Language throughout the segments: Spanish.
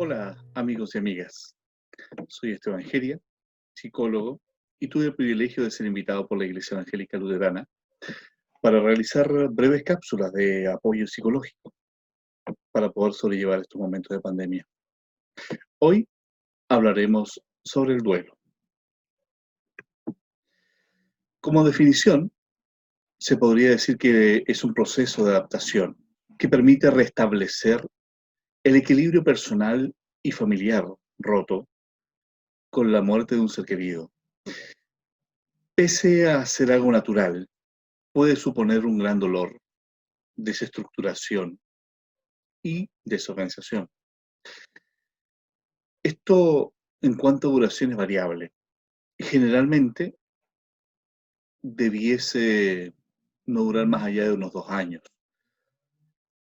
Hola amigos y amigas, soy Esteban Geria, psicólogo, y tuve el privilegio de ser invitado por la Iglesia Evangélica Luterana para realizar breves cápsulas de apoyo psicológico para poder sobrellevar estos momentos de pandemia. Hoy hablaremos sobre el duelo. Como definición, se podría decir que es un proceso de adaptación que permite restablecer el equilibrio personal y familiar roto con la muerte de un ser querido. Pese a ser algo natural, puede suponer un gran dolor, desestructuración y desorganización. Esto en cuanto a duración es variable. Generalmente debiese no durar más allá de unos 2 años,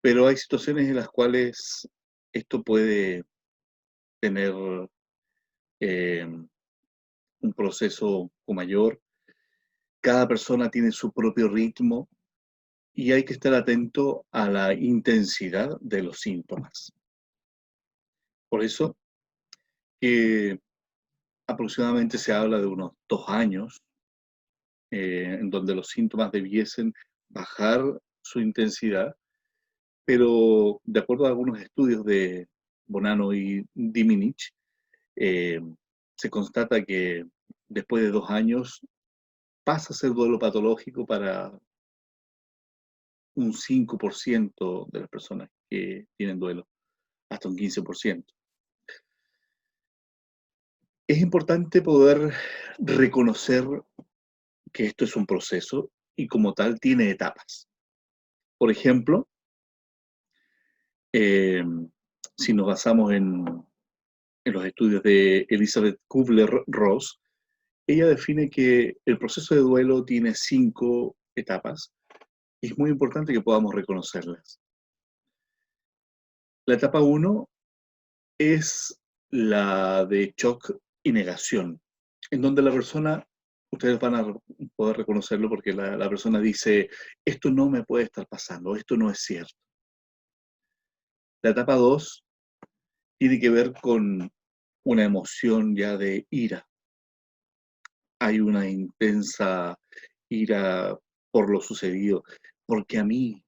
pero hay situaciones en las cuales esto puede tener un proceso un poco mayor. Cada persona tiene su propio ritmo y hay que estar atento a la intensidad de los síntomas. Por eso que aproximadamente se habla de unos 2 años, en donde los síntomas debiesen bajar su intensidad, pero de acuerdo a algunos estudios de Bonanno y Diminich, eh, se constata que después de 2 años pasa a ser duelo patológico para un 5% de las personas que tienen duelo, hasta un 15%. Es importante poder reconocer que esto es un proceso y como tal tiene etapas. Por ejemplo, eh, si nos basamos en los estudios de Elizabeth Kubler-Ross, ella define que el proceso de duelo tiene 5 etapas y es muy importante que podamos reconocerlas. La etapa uno es la de shock y negación, en donde la persona, ustedes van a poder reconocerlo porque la persona dice, esto no me puede estar pasando, esto no es cierto. La etapa 2 tiene que ver con una emoción ya de ira. Hay una intensa ira por lo sucedido. Porque a mí,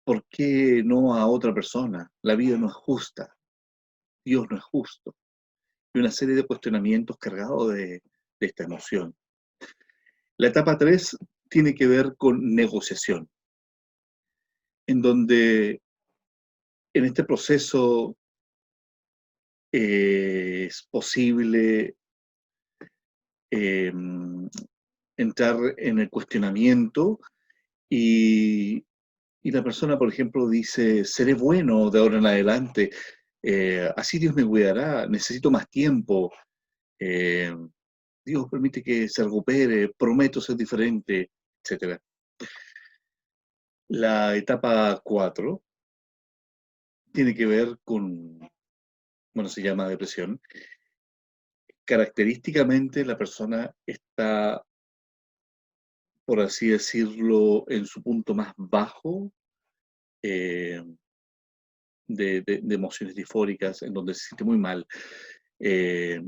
¿por qué no a otra persona? La vida no es justa, Dios no es justo. Y una serie de cuestionamientos cargados de esta emoción. La etapa 3 tiene que ver con negociación, en donde en este proceso es posible eh, entrar en el cuestionamiento y, y la persona, por ejemplo, dice, seré bueno de ahora en adelante, así Dios me cuidará, necesito más tiempo, eh, Dios permite que se recupere, prometo ser diferente, etcétera. La etapa 4 tiene que ver con, bueno, se llama depresión. Característicamente la persona está, por así decirlo, en su punto más bajo eh, de emociones disfóricas, en donde se siente muy mal. Eh,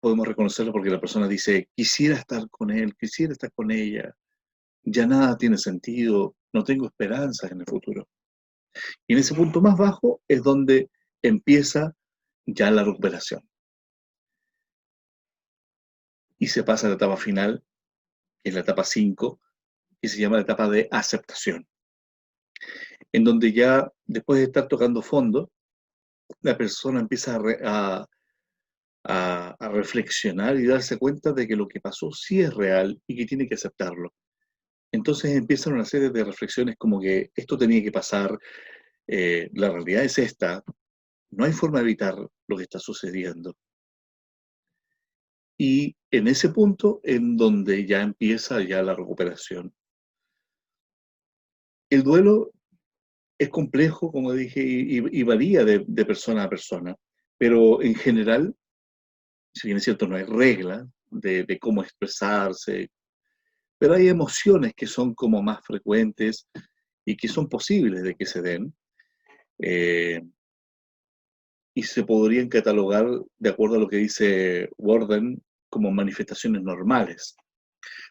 Podemos reconocerlo porque la persona dice, quisiera estar con él, quisiera estar con ella, ya nada tiene sentido, no tengo esperanzas en el futuro. Y en ese punto más bajo es donde empieza ya la recuperación. Y se pasa a la etapa final, que es la etapa 5, que se llama la etapa de aceptación, en donde ya después de estar tocando fondo, la persona empieza a reflexionar y darse cuenta de que lo que pasó sí es real y que tiene que aceptarlo. Entonces empiezan una serie de reflexiones como que esto tenía que pasar, la realidad es esta, no hay forma de evitar lo que está sucediendo. Y en ese punto en donde ya empieza ya la recuperación. El duelo es complejo, como dije, y varía de persona a persona, pero en general, si bien es cierto, no hay regla de cómo expresarse, pero hay emociones que son como más frecuentes y que son posibles de que se den. Eh, y se podrían catalogar, de acuerdo a lo que dice Worden, como manifestaciones normales.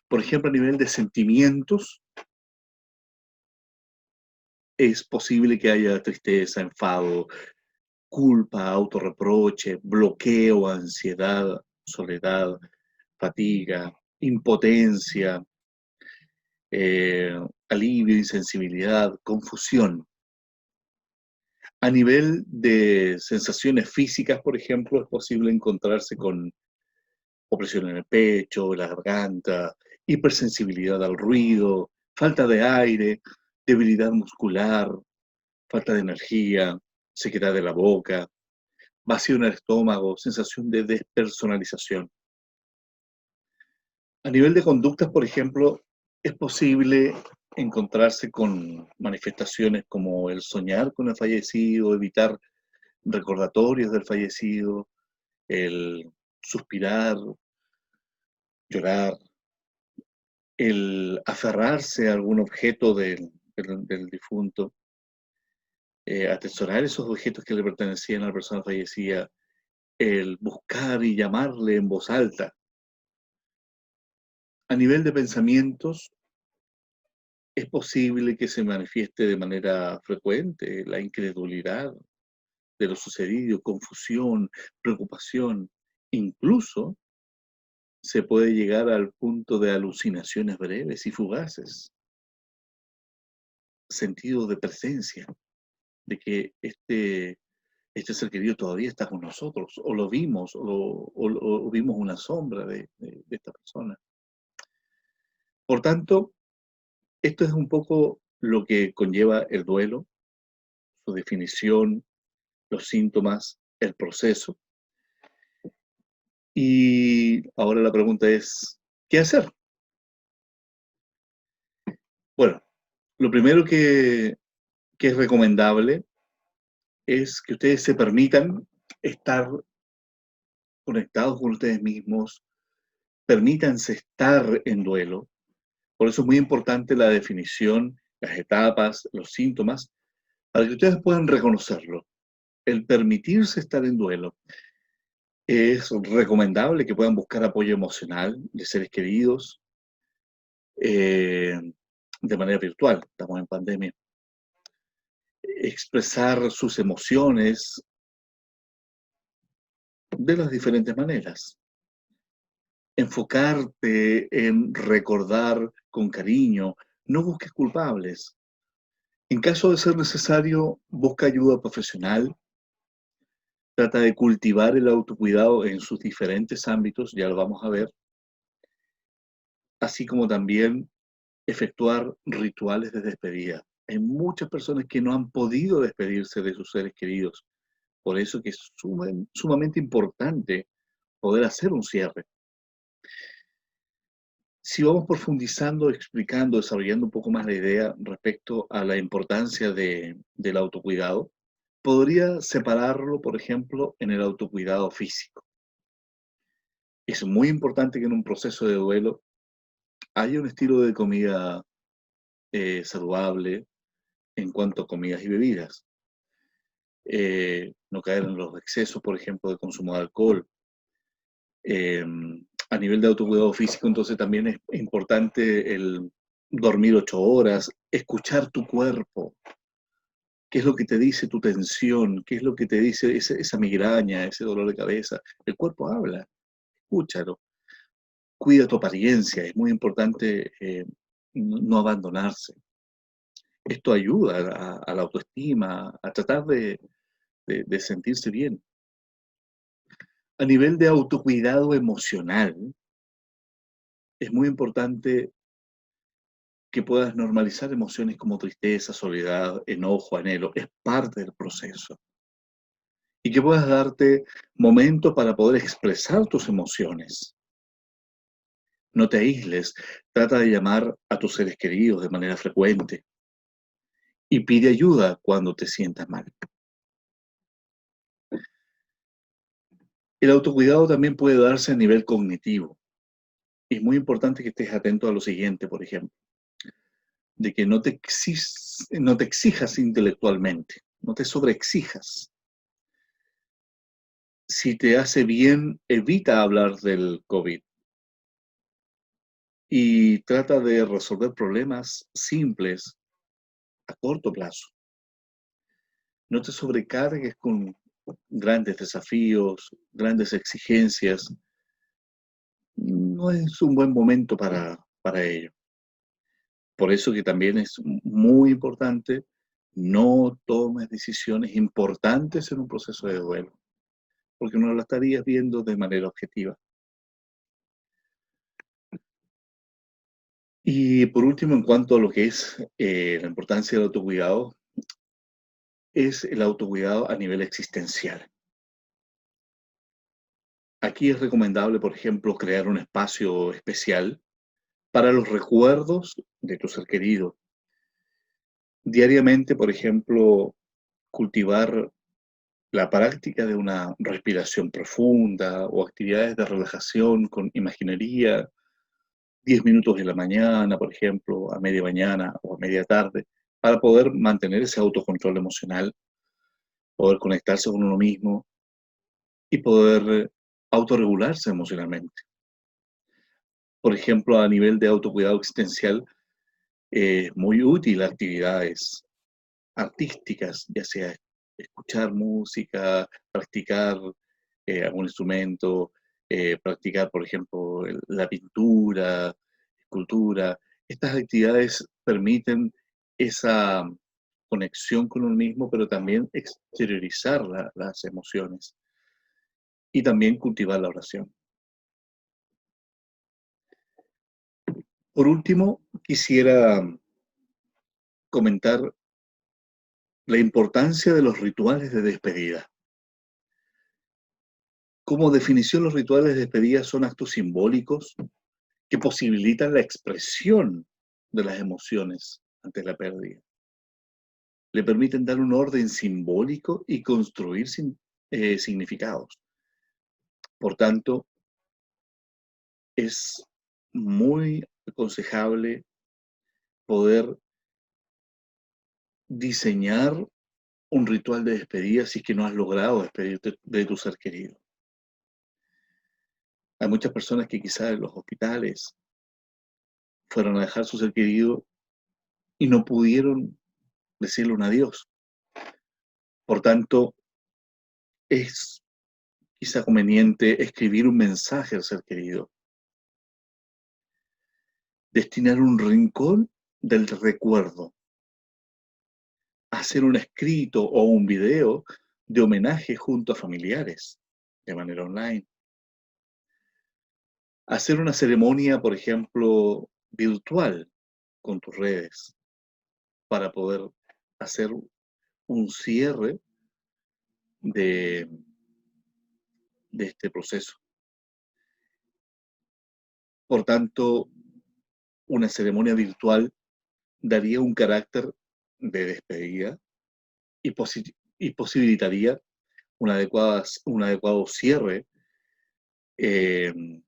Por ejemplo, a nivel de sentimientos, es posible que haya tristeza, enfado, culpa, autorreproche, bloqueo, ansiedad, soledad, fatiga, impotencia, alivio, insensibilidad, confusión. A nivel de sensaciones físicas, por ejemplo, es posible encontrarse con opresión en el pecho, la garganta, hipersensibilidad al ruido, falta de aire, debilidad muscular, falta de energía, sequedad de la boca, vacío en el estómago, sensación de despersonalización. A nivel de conductas, por ejemplo, es posible encontrarse con manifestaciones como el soñar con el fallecido, evitar recordatorios del fallecido, el suspirar, llorar, el aferrarse a algún objeto del difunto, atesorar esos objetos que le pertenecían a la persona fallecida, el buscar y llamarle en voz alta. A nivel de pensamientos, es posible que se manifieste de manera frecuente la incredulidad de lo sucedido, confusión, preocupación, incluso se puede llegar al punto de alucinaciones breves y fugaces, sentido de presencia, de que este ser querido todavía está con nosotros, o lo vimos, o vimos una sombra de esta persona. Por tanto, esto es un poco lo que conlleva el duelo, su definición, los síntomas, el proceso. Y ahora la pregunta es, ¿qué hacer? Bueno, lo primero que es recomendable es que ustedes se permitan estar conectados con ustedes mismos, permítanse estar en duelo. Por eso es muy importante la definición, las etapas, los síntomas, para que ustedes puedan reconocerlo. El permitirse estar en duelo es recomendable que puedan buscar apoyo emocional de seres queridos de manera virtual, estamos en pandemia. Expresar sus emociones de las diferentes maneras. Enfocarte en recordar con cariño, no busques culpables. En caso de ser necesario, busca ayuda profesional, trata de cultivar el autocuidado en sus diferentes ámbitos, ya lo vamos a ver, así como también efectuar rituales de despedida. Hay muchas personas que no han podido despedirse de sus seres queridos, por eso que es sumamente importante poder hacer un cierre. Si vamos profundizando, explicando, desarrollando un poco más la idea respecto a la importancia del autocuidado, podría separarlo, por ejemplo, en el autocuidado físico. Es muy importante que en un proceso de duelo haya un estilo de comida saludable en cuanto a comidas y bebidas. No caer en los excesos, por ejemplo, de consumo de alcohol. A nivel de autocuidado físico, entonces también es importante el dormir 8 horas, escuchar tu cuerpo, qué es lo que te dice tu tensión, qué es lo que te dice esa migraña, ese dolor de cabeza. El cuerpo habla, escúchalo. Cuida tu apariencia, es muy importante no abandonarse. Esto ayuda a la autoestima, a tratar de sentirse bien. A nivel de autocuidado emocional, es muy importante que puedas normalizar emociones como tristeza, soledad, enojo, anhelo. Es parte del proceso. Y que puedas darte momentos para poder expresar tus emociones. No te aísles, trata de llamar a tus seres queridos de manera frecuente y pide ayuda cuando te sientas mal. El autocuidado también puede darse a nivel cognitivo. Es muy importante que estés atento a lo siguiente, por ejemplo, de que no te exijas intelectualmente, no te sobreexijas. Si te hace bien, evita hablar del COVID y trata de resolver problemas simples a corto plazo. No te sobrecargues con grandes desafíos, grandes exigencias. No es un buen momento para ello. Por eso que también es muy importante, no tomes decisiones importantes en un proceso de duelo, porque no la estarías viendo de manera objetiva. Y por último, en cuanto a lo que es la importancia del autocuidado, es el autocuidado a nivel existencial. Aquí es recomendable, por ejemplo, crear un espacio especial para los recuerdos de tu ser querido. Diariamente, por ejemplo, cultivar la práctica de una respiración profunda o actividades de relajación con imaginería, 10 minutos en la mañana, por ejemplo, a media mañana o a media tarde, para poder mantener ese autocontrol emocional, poder conectarse con uno mismo y poder autorregularse emocionalmente. Por ejemplo, a nivel de autocuidado existencial, es muy útil actividades artísticas, ya sea escuchar música, practicar algún instrumento, practicar, por ejemplo, la pintura, escultura. Estas actividades permiten esa conexión con uno mismo, pero también exteriorizar las emociones y también cultivar la oración. Por último, quisiera comentar la importancia de los rituales de despedida. Como definición, los rituales de despedida son actos simbólicos que posibilitan la expresión de las emociones ante la pérdida. Le permiten dar un orden simbólico y construir significados. Por tanto, es muy aconsejable poder diseñar un ritual de despedida si es que no has logrado despedirte de tu ser querido. Hay muchas personas que quizás en los hospitales fueron a dejar su ser querido y no pudieron decirle un adiós. Por tanto, es quizá conveniente escribir un mensaje al ser querido, destinar un rincón del recuerdo, hacer un escrito o un video de homenaje junto a familiares de manera online, hacer una ceremonia, por ejemplo, virtual con tus redes para poder hacer un cierre de, de este proceso. Por tanto, una ceremonia virtual daría un carácter de despedida y posibilitaría un adecuado cierre en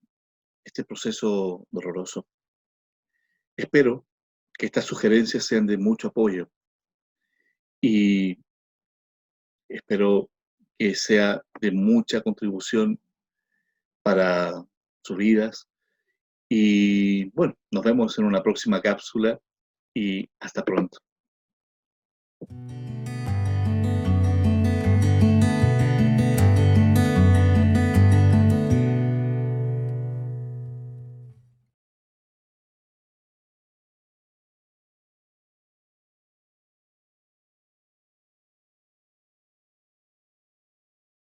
este proceso doloroso. Espero que estas sugerencias sean de mucho apoyo y espero que sea de mucha contribución para sus vidas. Y bueno, nos vemos en una próxima cápsula y hasta pronto.